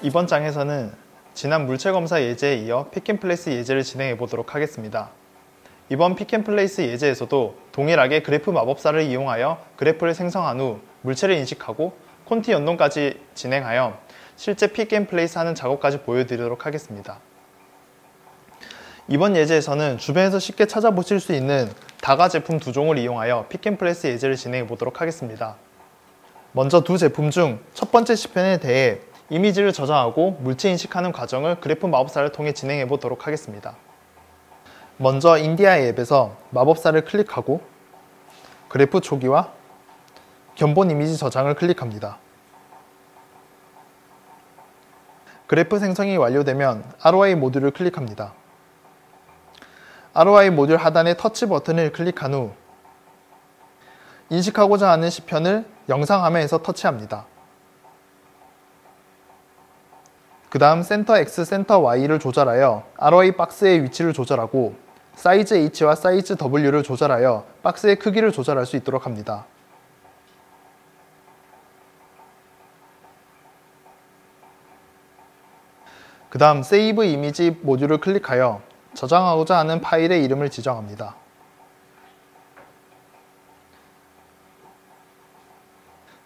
이번 장에서는 지난 물체검사 예제에 이어 픽앤플레이스 예제를 진행해 보도록 하겠습니다. 이번 픽앤플레이스 예제에서도 동일하게 그래프 마법사를 이용하여 그래프를 생성한 후 물체를 인식하고 콘티 연동까지 진행하여 실제 픽앤플레이스 하는 작업까지 보여드리도록 하겠습니다. 이번 예제에서는 주변에서 쉽게 찾아보실 수 있는 다가 제품 두 종을 이용하여 픽앤플레이스 예제를 진행해 보도록 하겠습니다. 먼저 두 제품 중 첫 번째 시편에 대해 이미지를 저장하고 물체 인식하는 과정을 그래프 마법사를 통해 진행해 보도록 하겠습니다. 먼저 인디아이 앱에서 마법사를 클릭하고 그래프 초기화, 견본 이미지 저장을 클릭합니다. 그래프 생성이 완료되면 ROI 모듈을 클릭합니다. ROI 모듈 하단의 터치 버튼을 클릭한 후 인식하고자 하는 시편을 영상 화면에서 터치합니다. 그 다음 센터 X, 센터 Y를 조절하여 ROI 박스의 위치를 조절하고 사이즈 H와 사이즈 W를 조절하여 박스의 크기를 조절할 수 있도록 합니다. 그 다음 세이브 이미지 모듈을 클릭하여 저장하고자 하는 파일의 이름을 지정합니다.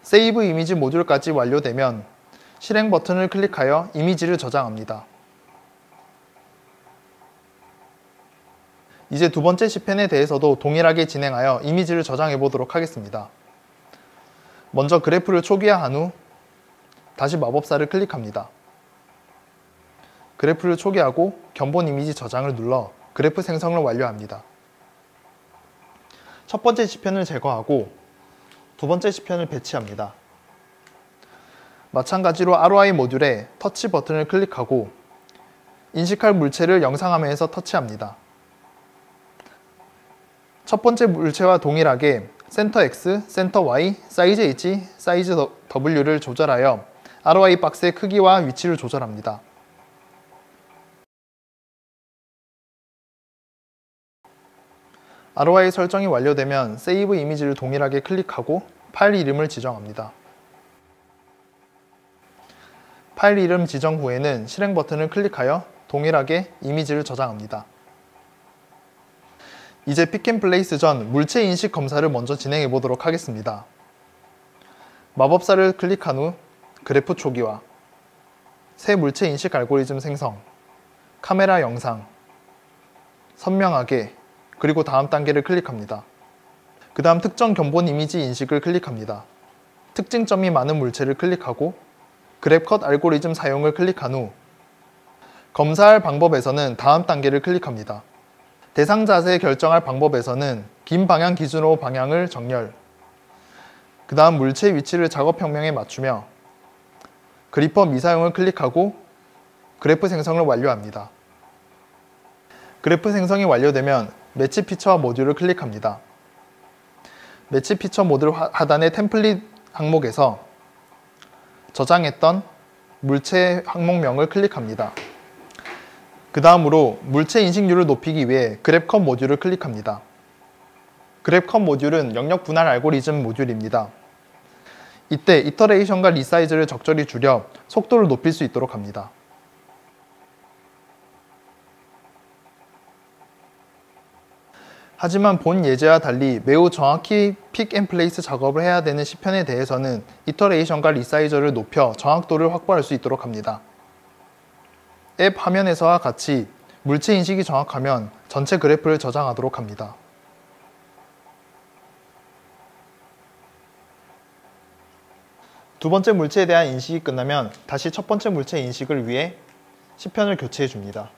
세이브 이미지 모듈까지 완료되면 실행 버튼을 클릭하여 이미지를 저장합니다. 이제 두 번째 시편에 대해서도 동일하게 진행하여 이미지를 저장해 보도록 하겠습니다. 먼저 그래프를 초기화한 후 다시 마법사를 클릭합니다. 그래프를 초기화하고 견본 이미지 저장을 눌러 그래프 생성을 완료합니다. 첫 번째 시편을 제거하고 두 번째 시편을 배치합니다. 마찬가지로 ROI 모듈에 터치 버튼을 클릭하고 인식할 물체를 영상 화면에서 터치합니다. 첫 번째 물체와 동일하게 센터 X, 센터 Y, 사이즈 H, 사이즈 W를 조절하여 ROI 박스의 크기와 위치를 조절합니다. ROI 설정이 완료되면 세이브 이미지를 동일하게 클릭하고 파일 이름을 지정합니다. 파일 이름 지정 후에는 실행 버튼을 클릭하여 동일하게 이미지를 저장합니다. 이제 픽앤플레이스 전 물체 인식 검사를 먼저 진행해 보도록 하겠습니다. 마법사를 클릭한 후 그래프 초기화, 새 물체 인식 알고리즘 생성, 카메라 영상, 선명하게, 그리고 다음 단계를 클릭합니다. 그 다음 특정 견본 이미지 인식을 클릭합니다. 특징점이 많은 물체를 클릭하고 그래프컷 알고리즘 사용을 클릭한 후 검사할 방법에서는 다음 단계를 클릭합니다. 대상 자세 결정할 방법에서는 긴 방향 기준으로 방향을 정렬, 그 다음 물체 위치를 작업 평면에 맞추며 그리퍼 미사용을 클릭하고 그래프 생성을 완료합니다. 그래프 생성이 완료되면 매치 피처 모듈을 클릭합니다. 매치 피처 모듈 하단의 템플릿 항목에서 저장했던 물체 항목명을 클릭합니다. 그 다음으로 물체 인식률을 높이기 위해 그래프컷 모듈을 클릭합니다. 그래프컷 모듈은 영역 분할 알고리즘 모듈입니다. 이때 이터레이션과 리사이즈를 적절히 줄여 속도를 높일 수 있도록 합니다. 하지만 본 예제와 달리 매우 정확히 픽앤플레이스 작업을 해야 되는 시편에 대해서는 이터레이션과 리사이저를 높여 정확도를 확보할 수 있도록 합니다. 앱 화면에서와 같이 물체 인식이 정확하면 전체 그래프를 저장하도록 합니다. 두 번째 물체에 대한 인식이 끝나면 다시 첫 번째 물체 인식을 위해 시편을 교체해 줍니다.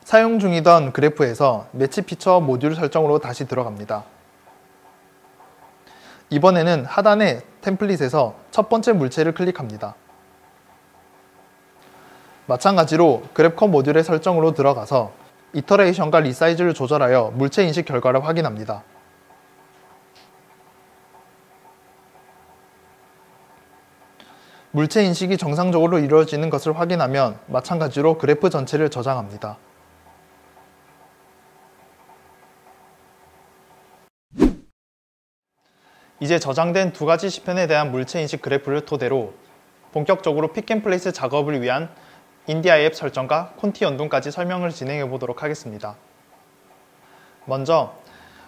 사용 중이던 그래프에서 매치 피처 모듈 설정으로 다시 들어갑니다. 이번에는 하단의 템플릿에서 첫 번째 물체를 클릭합니다. 마찬가지로 그래프컷 모듈의 설정으로 들어가서 이터레이션과 리사이즈를 조절하여 물체 인식 결과를 확인합니다. 물체 인식이 정상적으로 이루어지는 것을 확인하면 마찬가지로 그래프 전체를 저장합니다. 이제 저장된 두 가지 시편에 대한 물체 인식 그래프를 토대로 본격적으로 픽앤플레이스 작업을 위한 인디아 앱 설정과 콘티 연동까지 설명을 진행해 보도록 하겠습니다. 먼저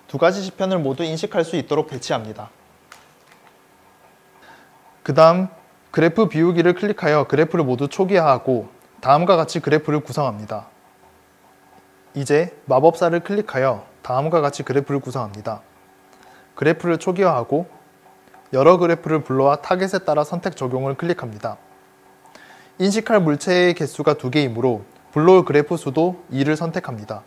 두 가지 시편을 모두 인식할 수 있도록 배치합니다. 그 다음 그래프 비우기를 클릭하여 그래프를 모두 초기화하고 다음과 같이 그래프를 구성합니다. 이제 마법사를 클릭하여 다음과 같이 그래프를 구성합니다. 그래프를 초기화하고 여러 그래프를 불러와 타겟에 따라 선택 적용을 클릭합니다. 인식할 물체의 개수가 2개이므로 불러올 그래프 수도 2를 선택합니다.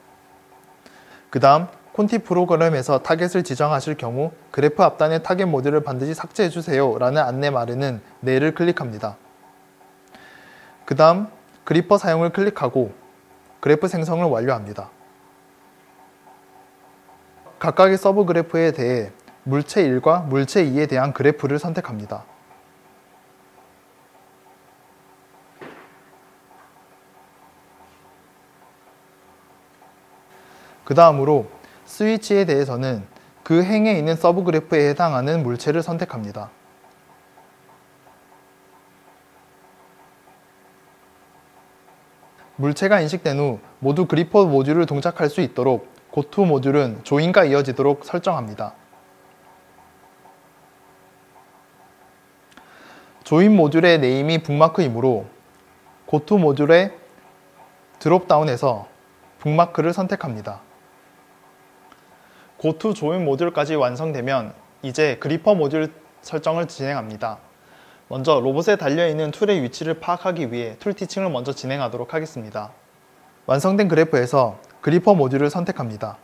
그 다음 콘티 프로그램에서 타겟을 지정하실 경우 그래프 앞단의 타겟 모듈을 반드시 삭제해주세요 라는 안내말에는 네를 클릭합니다. 그 다음 그리퍼 사용을 클릭하고 그래프 생성을 완료합니다. 각각의 서브 그래프에 대해 물체 1과 물체 2에 대한 그래프를 선택합니다. 그 다음으로 스위치에 대해서는 그 행에 있는 서브 그래프에 해당하는 물체를 선택합니다. 물체가 인식된 후 모두 그리퍼 모듈을 동작할 수 있도록 고투 모듈은 조인과 이어지도록 설정합니다. 조인 모듈의 네임이 북마크이므로 고투 모듈의 드롭다운에서 북마크를 선택합니다. 고투 조인 모듈까지 완성되면 이제 그리퍼 모듈 설정을 진행합니다. 먼저 로봇에 달려있는 툴의 위치를 파악하기 위해 툴 티칭을 먼저 진행하도록 하겠습니다. 완성된 그래프에서 그리퍼 모듈을 선택합니다.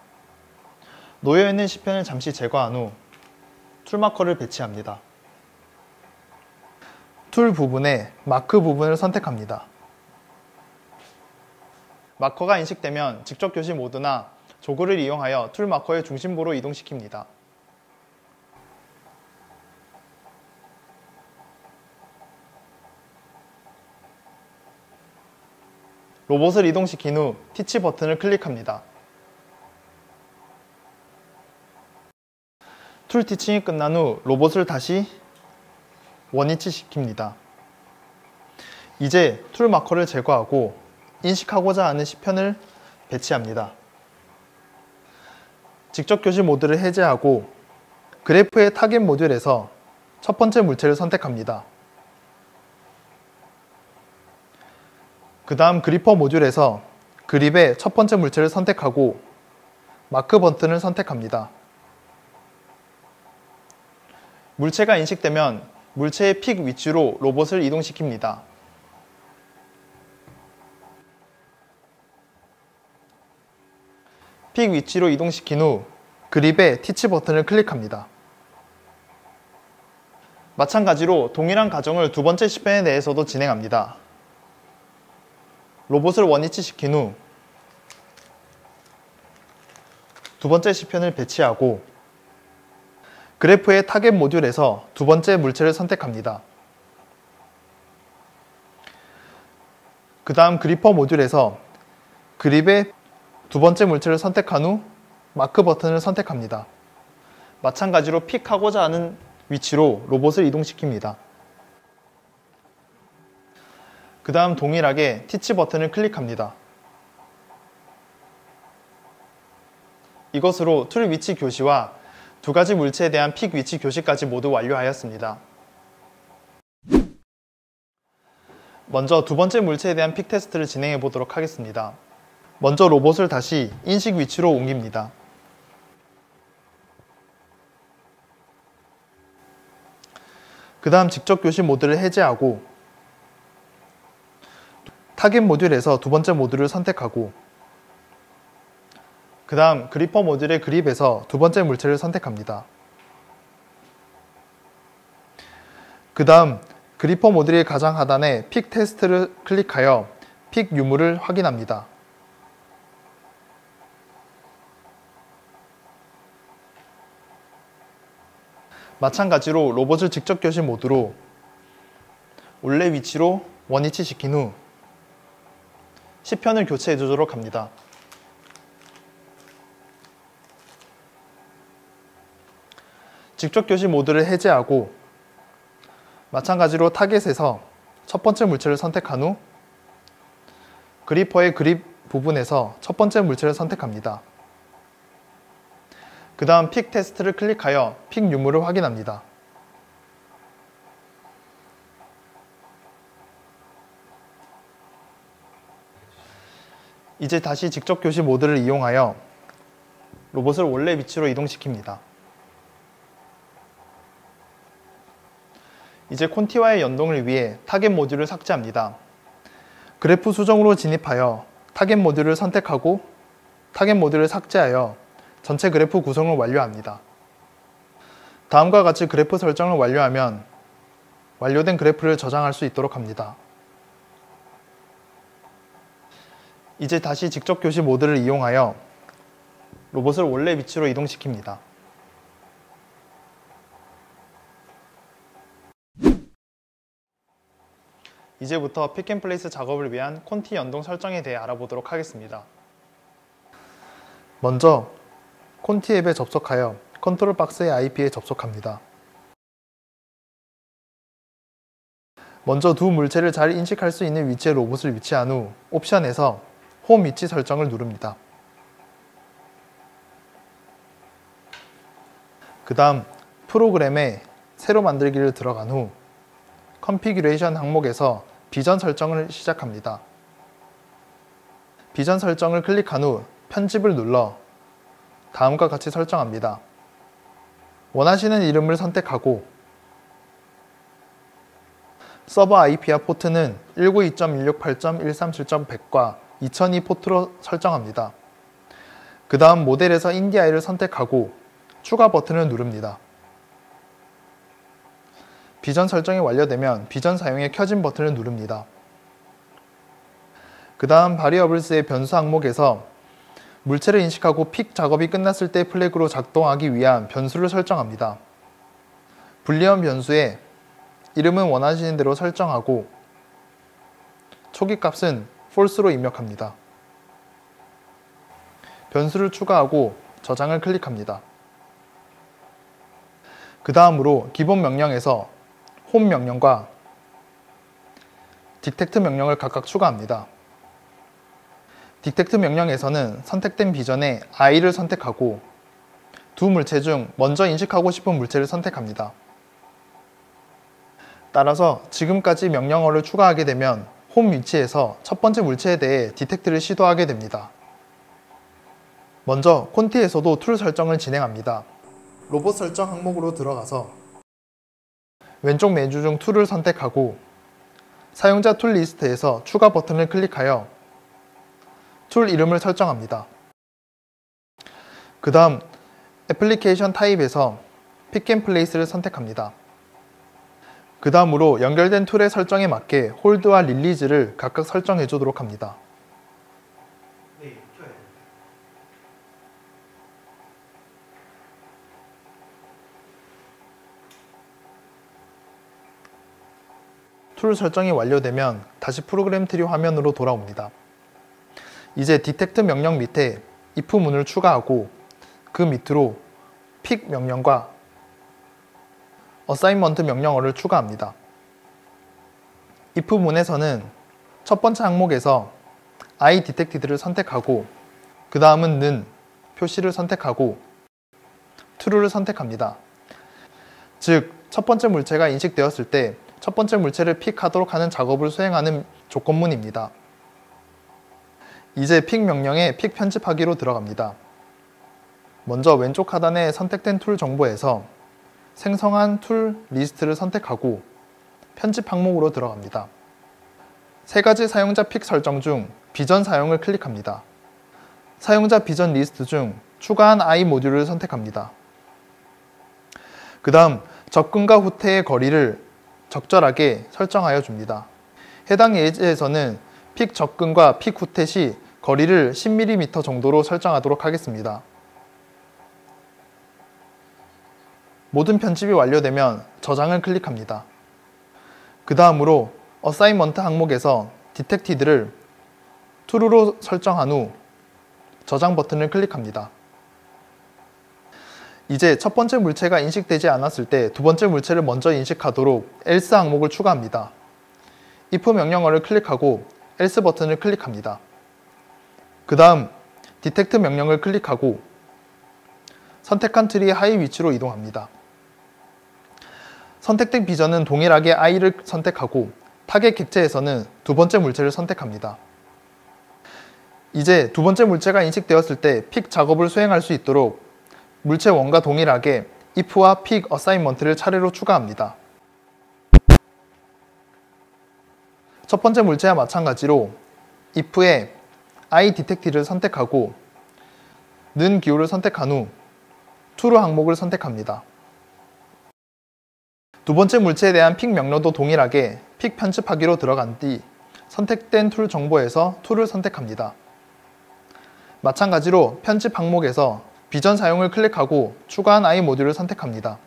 놓여있는 시편을 잠시 제거한 후 툴 마커를 배치합니다. 툴 부분에 마크 부분을 선택합니다. 마커가 인식되면 직접 교시 모드나 조그를 이용하여 툴 마커의 중심부로 이동시킵니다. 로봇을 이동시킨 후 티치 버튼을 클릭합니다. 툴 티칭이 끝난 후 로봇을 다시 원위치 시킵니다. 이제 툴 마커를 제거하고 인식하고자 하는 시편을 배치합니다. 직접 교시 모드를 해제하고 그래프의 타겟 모듈에서 첫 번째 물체를 선택합니다. 그 다음 그리퍼 모듈에서 그립의 첫 번째 물체를 선택하고 마크 버튼을 선택합니다. 물체가 인식되면 물체의 픽 위치로 로봇을 이동시킵니다. 픽 위치로 이동시킨 후 그립의 티치 버튼을 클릭합니다. 마찬가지로 동일한 과정을 두 번째 시편에 대해서도 진행합니다. 로봇을 원위치 시킨 후 두 번째 시편을 배치하고 그래프의 타겟 모듈에서 두 번째 물체를 선택합니다. 그 다음 그리퍼 모듈에서 그립의 두 번째 물체를 선택한 후 마크 버튼을 선택합니다. 마찬가지로 픽하고자 하는 위치로 로봇을 이동시킵니다. 그 다음 동일하게 티치 버튼을 클릭합니다. 이것으로 툴 위치 교시와 두 가지 물체에 대한 픽 위치 교시까지 모두 완료하였습니다. 먼저 두 번째 물체에 대한 픽 테스트를 진행해 보도록 하겠습니다. 먼저 로봇을 다시 인식 위치로 옮깁니다. 그 다음 직접 교시 모드를 해제하고 타겟 모듈에서 두 번째 모듈을 선택하고 그 다음 그리퍼 모듈의 그립에서 두 번째 물체를 선택합니다. 그 다음 그리퍼 모듈의 가장 하단에 픽 테스트를 클릭하여 픽 유무를 확인합니다. 마찬가지로 로봇을 직접 교시 모드로 원래 위치로 원위치시킨 후 시편을 교체해 주도록 합니다. 직접 교시 모드를 해제하고 마찬가지로 타겟에서 첫 번째 물체를 선택한 후 그리퍼의 그립 부분에서 첫 번째 물체를 선택합니다. 그 다음 픽 테스트를 클릭하여 픽 유무를 확인합니다. 이제 다시 직접 교시 모드를 이용하여 로봇을 원래 위치로 이동시킵니다. 이제 콘티와의 연동을 위해 타겟 모듈을 삭제합니다. 그래프 수정으로 진입하여 타겟 모듈을 선택하고 타겟 모듈을 삭제하여 전체 그래프 구성을 완료합니다. 다음과 같이 그래프 설정을 완료하면 완료된 그래프를 저장할 수 있도록 합니다. 이제 다시 직접 교시 모드를 이용하여 로봇을 원래 위치로 이동시킵니다. 이제부터 픽앤플레이스 작업을 위한 콘티 연동 설정에 대해 알아보도록 하겠습니다. 먼저 콘티 앱에 접속하여 컨트롤 박스의 IP에 접속합니다. 먼저 두 물체를 잘 인식할 수 있는 위치에 로봇을 위치한 후 옵션에서 홈 위치 설정을 누릅니다. 그 다음 프로그램에 새로 만들기를 들어간 후 컨피규레이션 항목에서 비전 설정을 시작합니다. 비전 설정을 클릭한 후 편집을 눌러 다음과 같이 설정합니다. 원하시는 이름을 선택하고 서버 IP와 포트는 192.168.137.100과 2002 포트로 설정합니다. 그 다음 모델에서 인디아이를 선택하고 추가 버튼을 누릅니다. 비전 설정이 완료되면 비전 사용에 켜진 버튼을 누릅니다. 그 다음 바리어블스의 변수 항목에서 물체를 인식하고 픽 작업이 끝났을 때 플래그로 작동하기 위한 변수를 설정합니다. 불리언 변수에 이름은 원하시는 대로 설정하고 초기 값은 false로 입력합니다. 변수를 추가하고 저장을 클릭합니다. 그 다음으로 기본 명령에서 홈 명령과 디텍트 명령을 각각 추가합니다. 디텍트 명령에서는 선택된 비전에 I를 선택하고 두 물체 중 먼저 인식하고 싶은 물체를 선택합니다. 따라서 지금까지 명령어를 추가하게 되면 홈 위치에서 첫 번째 물체에 대해 디텍트를 시도하게 됩니다. 먼저 콘티에서도 툴 설정을 진행합니다. 로봇 설정 항목으로 들어가서 왼쪽 메뉴 중 툴을 선택하고 사용자 툴 리스트에서 추가 버튼을 클릭하여 툴 이름을 설정합니다. 그 다음 애플리케이션 타입에서 픽앤플레이스를 선택합니다. 그 다음으로 연결된 툴의 설정에 맞게 홀드와 릴리즈를 각각 설정해 주도록 합니다. 툴 설정이 완료되면 다시 프로그램 트리 화면으로 돌아옵니다. 이제 디텍트 명령 밑에 if 문을 추가하고 그 밑으로 픽 명령과 어사인먼트 명령어를 추가합니다. if 문에서는 첫 번째 항목에서 iDetected를 선택하고 그 다음은 는 표시를 선택하고 true를 선택합니다. 즉, 첫 번째 물체가 인식되었을 때 첫 번째 물체를 픽하도록 하는 작업을 수행하는 조건문입니다. 이제 픽 명령에 픽 편집하기로 들어갑니다. 먼저 왼쪽 하단에 선택된 툴 정보에서 생성한 툴 리스트를 선택하고 편집 항목으로 들어갑니다. 세 가지 사용자 픽 설정 중 비전 사용을 클릭합니다. 사용자 비전 리스트 중 추가한 I 모듈을 선택합니다. 그 다음 접근과 후퇴의 거리를 적절하게 설정하여 줍니다. 해당 예제에서는 픽 접근과 픽 후퇴 시 거리를 10mm 정도로 설정하도록 하겠습니다. 모든 편집이 완료되면 저장을 클릭합니다. 그 다음으로 어사인먼트 항목에서 Detected를 True로 설정한 후 저장 버튼을 클릭합니다. 이제 첫 번째 물체가 인식되지 않았을 때 두 번째 물체를 먼저 인식하도록 else 항목을 추가합니다. if 명령어를 클릭하고 else 버튼을 클릭합니다. 그 다음 detect 명령을 클릭하고 선택한 트리의 하위 위치로 이동합니다. 선택된 비전은 동일하게 i를 선택하고 타겟 객체에서는 두 번째 물체를 선택합니다. 이제 두 번째 물체가 인식되었을 때 pick 작업을 수행할 수 있도록 물체 1과 동일하게 if와 pick assignment를 차례로 추가합니다. 첫 번째 물체와 마찬가지로 if에 iDetected를 선택하고 는 기호를 선택한 후 true 항목을 선택합니다. 두 번째 물체에 대한 pick 명령도 동일하게 pick 편집하기로 들어간 뒤 선택된 툴 정보에서 툴을 선택합니다. 마찬가지로 편집 항목에서 비전 사용을 클릭하고 추가한 i 모듈을 선택합니다.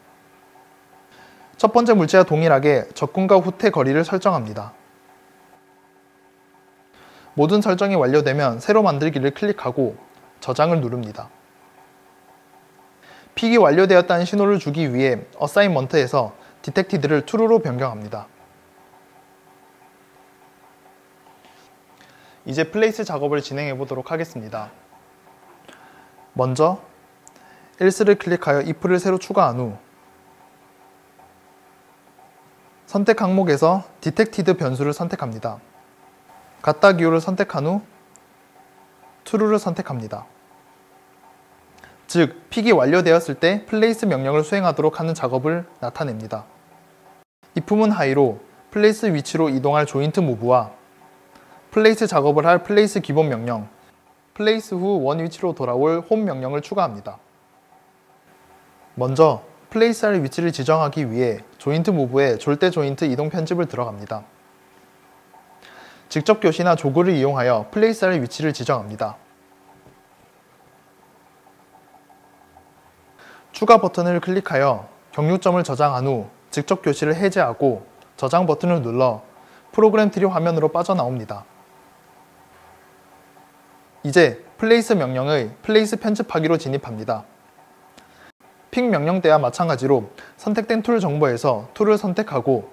첫 번째 물체와 동일하게 접근과 후퇴 거리를 설정합니다. 모든 설정이 완료되면 새로 만들기를 클릭하고 저장을 누릅니다. 픽이 완료되었다는 신호를 주기 위해 어사인먼트에서 Detected를 True로 변경합니다. 이제 플레이스 작업을 진행해 보도록 하겠습니다. 먼저 else를 클릭하여 if를 새로 추가한 후 선택 항목에서 detected 변수를 선택합니다. 같다 기호를 선택한 후 true를 선택합니다. 즉, 픽이 완료되었을 때 place 명령을 수행하도록 하는 작업을 나타냅니다. if문 하이로 place 위치로 이동할 joint move와 place 작업을 할 place 기본 명령, place 후 원 위치로 돌아올 home 명령을 추가합니다. 먼저 place 할 위치를 지정하기 위해 joint move에 졸대 joint 이동 편집을 들어갑니다. 직접 교시나 조그를 이용하여 place 할 위치를 지정합니다. 추가 버튼을 클릭하여 경유점을 저장한 후 직접 교시를 해제하고 저장 버튼을 눌러 프로그램 트리 화면으로 빠져나옵니다. 이제 place 명령의 place 편집하기로 진입합니다. pick 명령 때와 마찬가지로 선택된 툴 정보에서 툴을 선택하고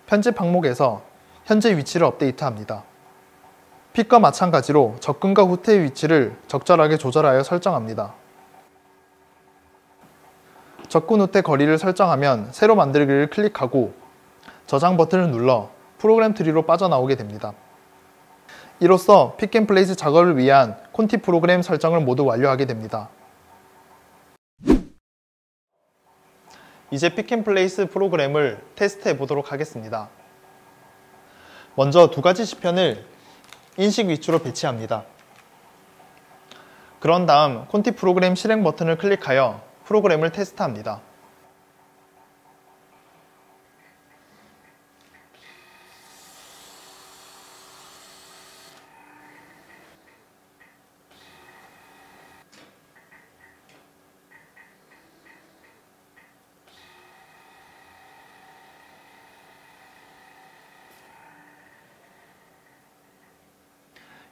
편집 항목에서 현재 위치를 업데이트합니다. pick과 마찬가지로 접근과 후퇴의 위치를 적절하게 조절하여 설정합니다. 접근 후퇴 거리를 설정하면 새로 만들기를 클릭하고 저장 버튼을 눌러 프로그램 트리로 빠져나오게 됩니다. 이로써 pick and place 작업을 위한 콘티 프로그램 설정을 모두 완료하게 됩니다. 이제 pick and place 프로그램을 테스트해 보도록 하겠습니다. 먼저 두 가지 시편을 인식 위치로 배치합니다. 그런 다음 콘티 프로그램 실행 버튼을 클릭하여 프로그램을 테스트합니다.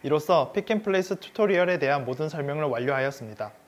이로써 pick and place 튜토리얼에 대한 모든 설명을 완료하였습니다.